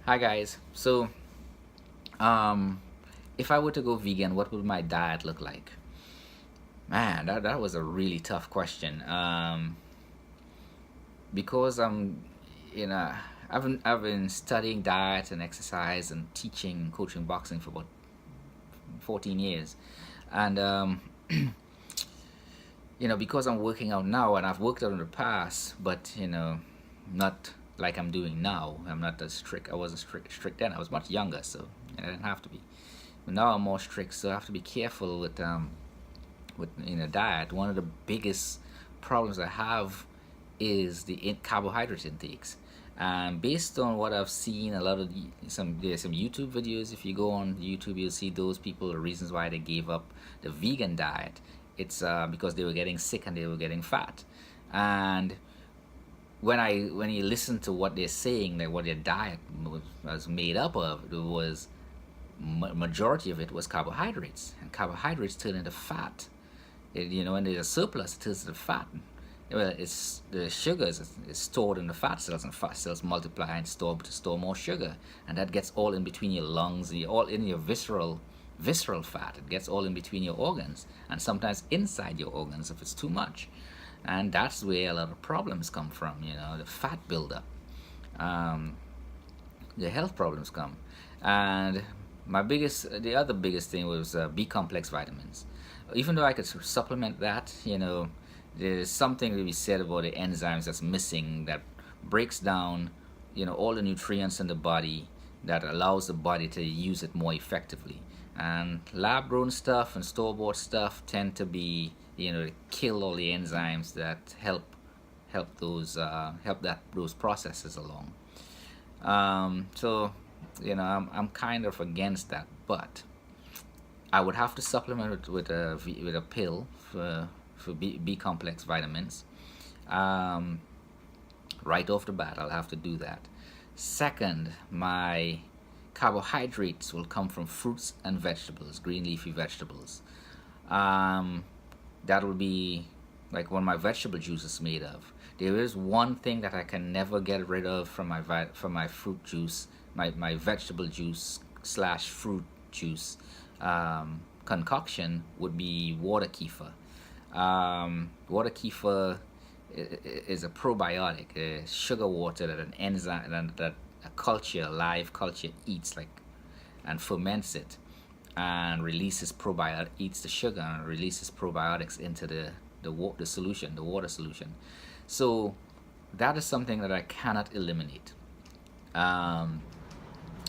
Hi guys. Um, if I were to go vegan, what would my diet look like? Man, that was a really tough question. Because you know, I've been studying diet and exercise and teaching and coaching boxing for about 14 years, and because I'm working out now and I've worked out in the past, but not like I'm doing now. I'm not as strict. I wasn't strict then. I was much younger, so I didn't have to be. But now I'm more strict, so I have to be careful with diet. One of the biggest problems I have is the carbohydrate intakes. And based on what I've seen, a lot of there's some YouTube videos. If you go on YouTube, you'll see those people, the reasons why they gave up the vegan diet. It's because they were getting sick and they were getting fat. And when you listen to what they're saying, like what their diet was made up of, it was majority of it was carbohydrates, and carbohydrates turn into fat. When there's a surplus, it turns into fat. Well, it's the sugars is stored in the fat cells, and fat cells multiply and store more sugar, and that gets all in between your lungs, all in your visceral fat. It gets all in between your organs, and sometimes inside your organs if it's too much, and that's where a lot of problems come from. The fat buildup, um, the health problems come, and the other biggest thing was B complex vitamins. Even though I could supplement that, there's something to be said about the enzymes that's missing that breaks down, all the nutrients in the body that allows the body to use it more effectively. And lab grown stuff and store bought stuff tend to be, to kill all the enzymes that help those processes along. So, I'm kind of against that, but I would have to supplement it with a pill for B complex vitamins. Um, right off the bat, I'll have to do that. Second, my carbohydrates will come from fruits and vegetables, green leafy vegetables. Um, that will be like what my vegetable juice is made of. There is one thing that I can never get rid of from my fruit juice, my vegetable juice slash fruit juice concoction would be water kefir. Water kefir is a probiotic, a sugar water that an enzyme that a live culture eats and ferments it and releases probiotic eats the sugar and releases probiotics into the solution, the water solution. So that is something that I cannot eliminate. Um,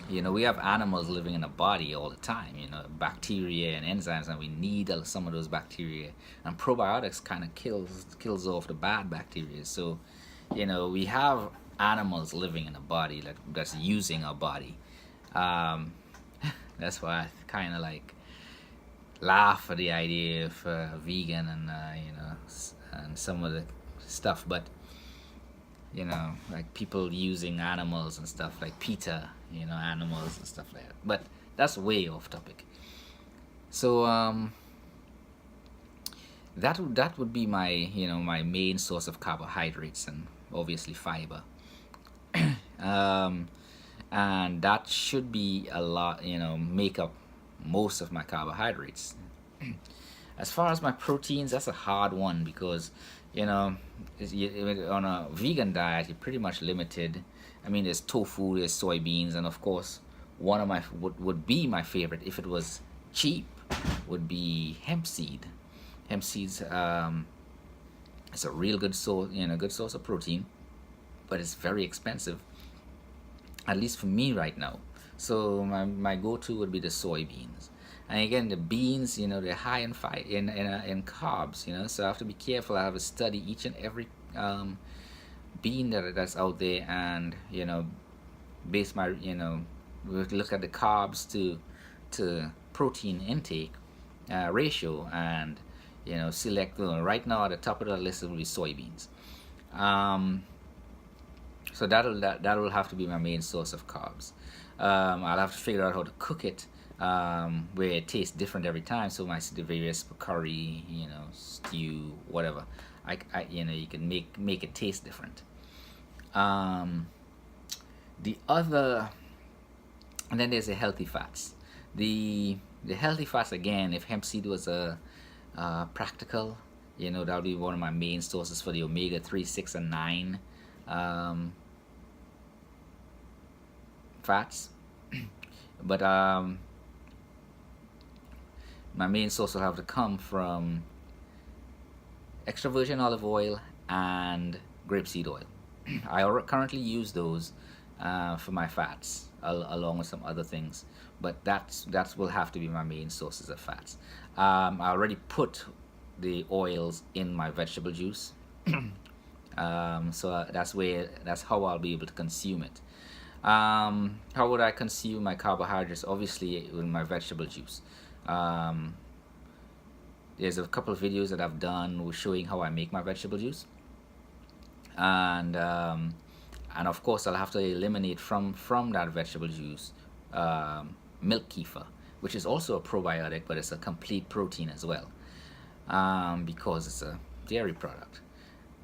we have animals living in a body all the time, bacteria and enzymes, and we need some of those bacteria. And probiotics kind of kills off the bad bacteria. So, we have animals living in a body that's using our body. Um, that's why I kind of like laugh at the idea of vegan and some of the stuff, but like people using animals and stuff like PETA, animals and stuff like that. But that's way off topic. So that would be my main source of carbohydrates and obviously fiber. um, and that should be a lot, make up most of my carbohydrates. As far as my proteins, that's a hard one because you know on a vegan diet you're pretty much limited. I mean, there's tofu, there's soybeans, and of course one of my would be my favorite if it was cheap would be hemp seed. Hemp seeds, it's a real good source of protein, but it's very expensive, at least for me right now. So my go-to would be the soybeans. And again, the beans, they're high in carbs, so I have to be careful. I have to study each and every bean that's out there, and base my we look at the carbs to protein intake ratio, and select. Right now at the top of the list will be soybeans. Um, so that will have to be my main source of carbs. I'll have to figure out how to cook it, where it tastes different every time. So the various curry, stew, whatever. You can make it taste different. Um, the other And then there's the healthy fats. The healthy fats, again, if hemp seed was a practical, that'll be one of my main sources for the omega-3, 6, and 9 fats. But my main source will have to come from extra virgin olive oil and grapeseed oil. I currently use those for my fats, along with some other things, but that will have to be my main sources of fats. I already put the oils in my vegetable juice, so that's how I'll be able to consume it. How would I consume my carbohydrates? Obviously, with my vegetable juice. There's a couple of videos that I've done showing how I make my vegetable juice, and of course I'll have to eliminate from that vegetable juice milk kefir, which is also a probiotic, but it's a complete protein as well, because it's a dairy product.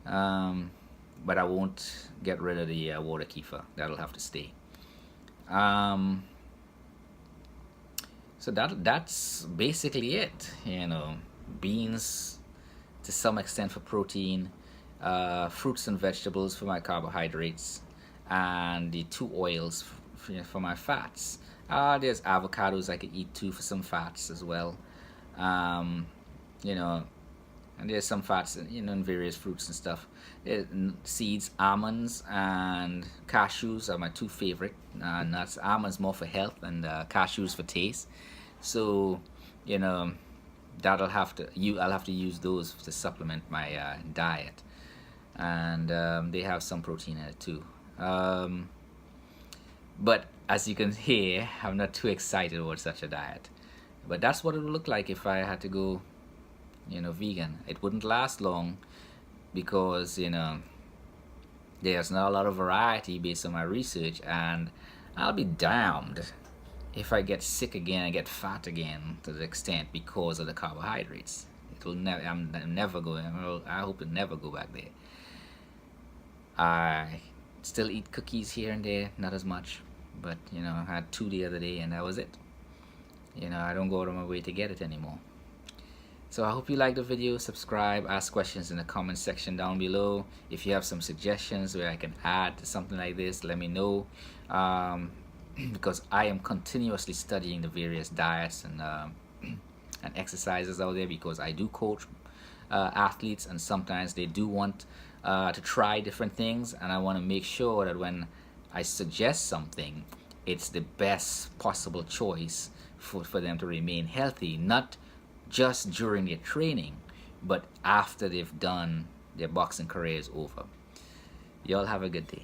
But I won't get rid of the water kefir. That'll have to stay. So that's basically it. Beans to some extent for protein, fruits and vegetables for my carbohydrates, and the 2 oils for my fats. There's avocados I could eat too for some fats as well. And there's some fats in various fruits and stuff. Seeds, almonds and cashews are my 2 favorite nuts. Almonds more for health, and cashews for taste. So I'll have to use those to supplement my diet, and they have some protein in it too. But as you can hear, I'm not too excited about such a diet. But that's what it would look like if I had to go vegan. It wouldn't last long, because there's not a lot of variety based on my research, and I'll be damned if I get sick again and get fat again to the extent because of the carbohydrates. I'm never going. I hope to never go back there. I still eat cookies here and there, not as much, but I had 2 the other day and that was it. I don't go out of my way to get it anymore. So I hope you liked the video. Subscribe, ask questions in the comment section down below. If you have some suggestions where I can add to something like this, let me know, because I am continuously studying the various diets and exercises out there, because I do coach athletes, and sometimes they do want to try different things, and I want to make sure that when I suggest something, it's the best possible choice for them to remain healthy, not just during their training, but after they've done their boxing careers over. Y'all have a good day.